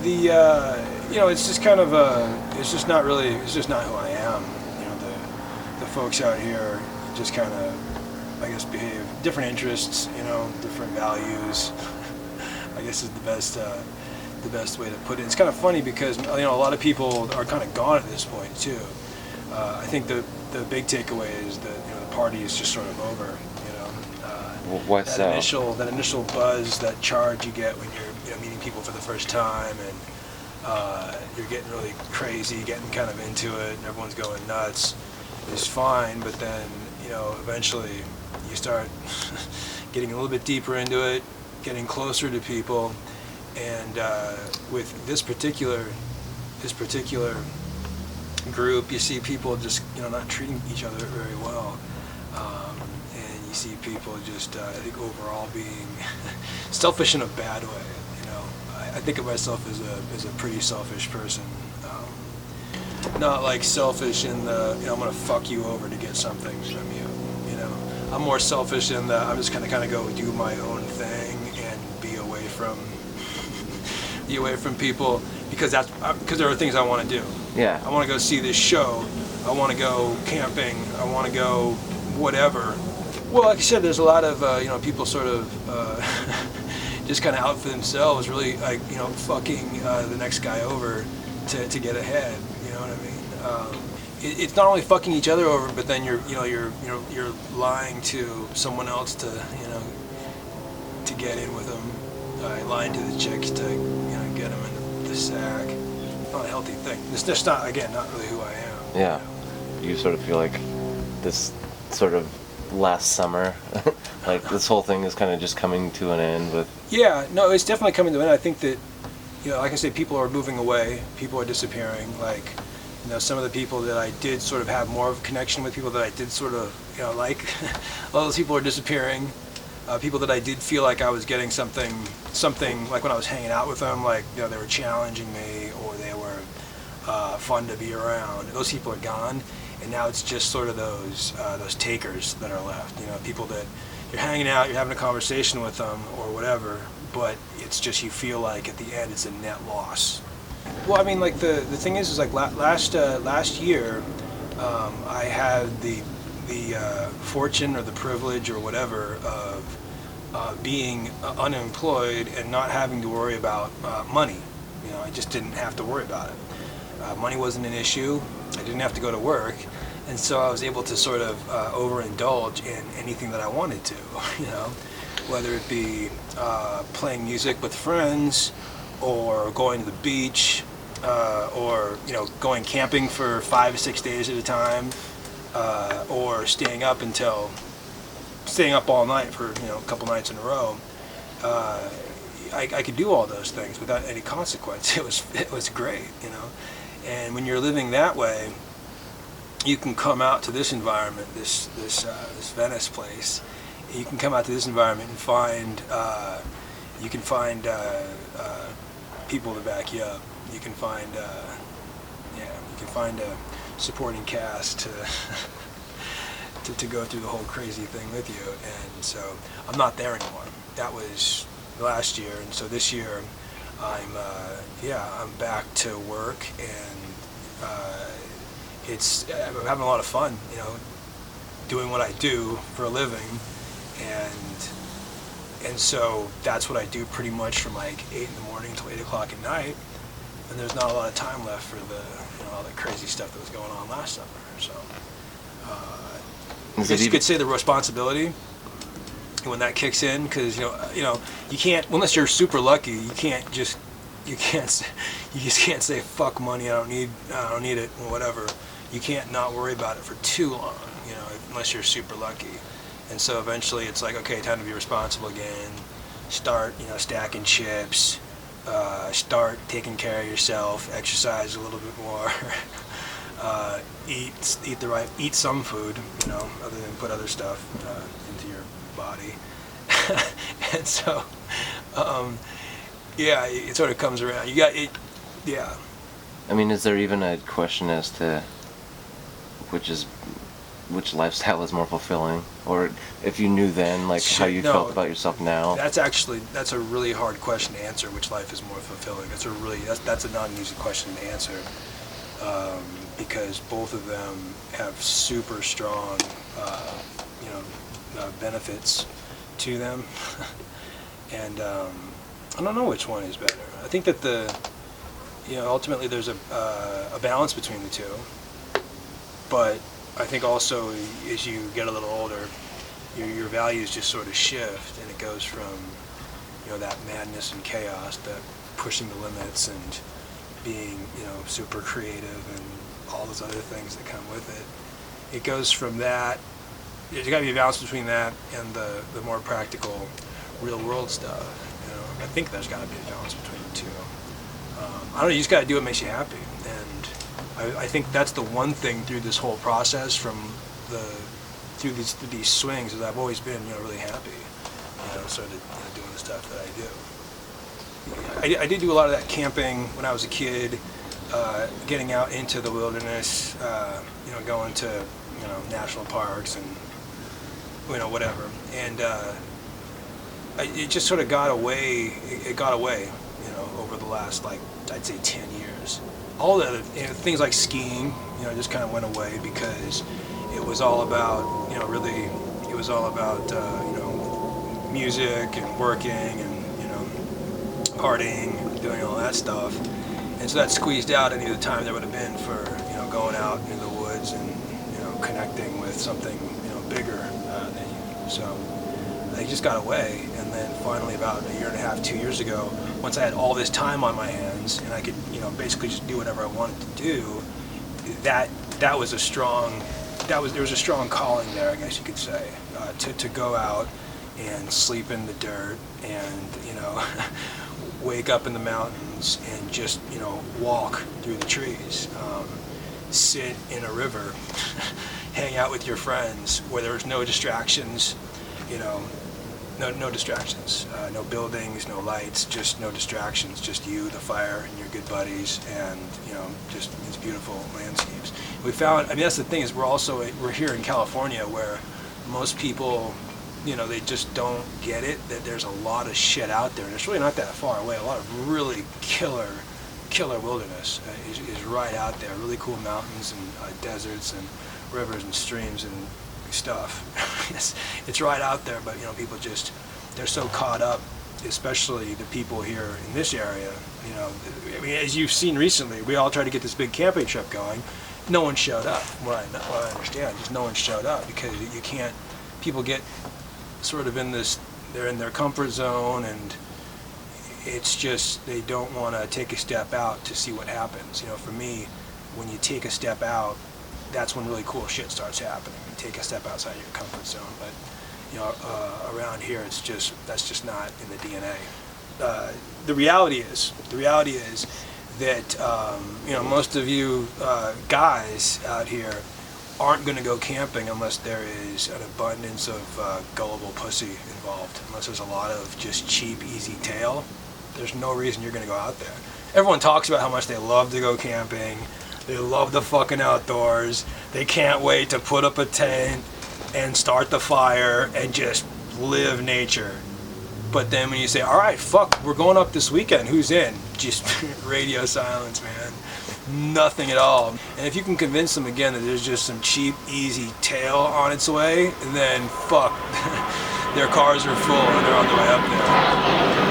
it's just kind of it's just not really, it's just not who I am. The folks out here just kind of, I guess, behave different interests, different values. I guess is the best way to put it. It's kind of funny because a lot of people are kind of gone at this point too. I think the big takeaway is that the party is just sort of over. What's that initial buzz, that charge you get when you're meeting people for the first time, and you're getting really crazy, getting kind of into it, and everyone's going nuts, is fine. But then eventually you start getting a little bit deeper into it, getting closer to people, and with this particular group, you see people just not treating each other very well. And you see people just, I think, overall being selfish in a bad way. I think of myself as a pretty selfish person. Not like selfish in the, I'm gonna fuck you over to get something from you. I'm more selfish in the, I'm just gonna kind of go do my own thing and be away from people because there are things I want to do. Yeah. I want to go see this show. I want to go camping. I want to go whatever. Well, like I said, there's a lot of people sort of just kind of out for themselves, really fucking the next guy over to get ahead. You know what I mean? It's not only fucking each other over, but then you're lying to someone else to get in with them, lying to the chicks to get them into the sack. Not a healthy thing. It's just not really who I am. Yeah. You sort of feel like this sort of last summer, like this whole thing is kind of just coming to an end with. Yeah, no, it's definitely coming to an end. I think that, like I say, people are moving away, people are disappearing. Like, some of the people that I did sort of have more of a connection with, people that I did sort of, like, all those people are disappearing. People that I did feel like I was getting something like when I was hanging out with them, like, they were challenging me or they were fun to be around. Those people are gone, and now it's just sort of those takers that are left. People that you're hanging out, you're having a conversation with them or whatever, but it's just you feel like at the end it's a net loss. Well, I mean, like the thing is like last year, I had the fortune or the privilege or whatever of being unemployed and not having to worry about money. I just didn't have to worry about it. Money wasn't an issue. I didn't have to go to work, and so I was able to sort of overindulge in anything that I wanted to. Whether it be playing music with friends, or going to the beach, or going camping for 5 or 6 days at a time, or staying up all night for a couple nights in a row. I could do all those things without any consequence. It was great, And when you're living that way, you can come out to this environment, this Venice place. You can come out to this environment and find people to back you up. You can find a supporting cast to go through the whole crazy thing with you. And so I'm not there anymore. That was last year, and so this year I'm back to work, and I'm having a lot of fun, doing what I do for a living, and so that's what I do pretty much from like 8 in the morning till 8 o'clock at night, and there's not a lot of time left for all the crazy stuff that was going on last summer. So I guess you could say the responsibility when that kicks in, because you can't, unless you're super lucky, you just can't say fuck money, I don't need it, or whatever. You can't not worry about it for too long, unless you're super lucky. And so eventually it's like, okay, time to be responsible again. Start stacking chips, start taking care of yourself, exercise a little bit more, eat some food, other than put other stuff into your body. And so it sort of comes around. You got it. Yeah. I mean, is there even a question as to which is which lifestyle is more fulfilling, or if you knew then, like how you felt about yourself now? That's a really hard question to answer. Which life is more fulfilling? That's a not an easy question to answer, because both of them have super strong, benefits to them, and I don't know which one is better. I think that ultimately there's a balance between the two, but I think also as you get a little older, your values just sort of shift, and it goes from that madness and chaos, that pushing the limits and being super creative and all those other things that come with it. It goes from that. There's got to be a balance between that and the more practical, real world stuff. I think there's got to be a balance between the two. I don't know. You just got to do what makes you happy, and I think that's the one thing through this whole process, through these swings, is I've always been really happy. Sort of doing the stuff that I do. I did do a lot of that camping when I was a kid, getting out into the wilderness, going to national parks and whatever, and it just sort of got away. It got away, over the last, like, I'd say 10 years. All the other things like skiing, just kind of went away because it was all about, really, it was all about, music and working and, partying and doing all that stuff. And so that squeezed out any of the time there would have been for, going out into the woods and, connecting with something, bigger than you. So they just got away. And then finally, about a year and a half, 2 years ago, once I had all this time on my hands and I could, basically just do whatever I wanted to do, there was a strong calling there, I guess you could say, to go out and sleep in the dirt and, wake up in the mountains and just, walk through the trees, sit in a river, hang out with your friends where there's no distractions, no distractions, no buildings, no lights, just no distractions, just you, the fire, and your good buddies, and just these beautiful landscapes. We found, that's the thing, is we're here in California, where most people, they just don't get it, that there's a lot of shit out there, and it's really not that far away. A lot of really killer wilderness is right out there. Really cool mountains and deserts and rivers and streams and stuff. It's right out there, but people just, they're so caught up, especially the people here in this area. As you've seen recently, we all tried to get this big camping trip going. No one showed up. What I understand, just no one showed up, because you can't. People get sort of they're in their comfort zone, and it's just they don't want to take a step out to see what happens. For me, when you take a step out, that's when really cool shit starts happening. You take a step outside your comfort zone, but around here, that's just not in the DNA. The reality is that most of you guys out here aren't going to go camping unless there is an abundance of gullible pussy involved. Unless there's a lot of just cheap, easy tail, there's no reason you're going to go out there. Everyone talks about how much they love to go camping. They love the fucking outdoors. They can't wait to put up a tent and start the fire and just live nature. But then when you say, all right, fuck, we're going up this weekend, who's in? Just radio silence, man. Nothing at all. And if you can convince them again that there's just some cheap, easy tail on its way, then fuck, their cars are full and they're on the way up there.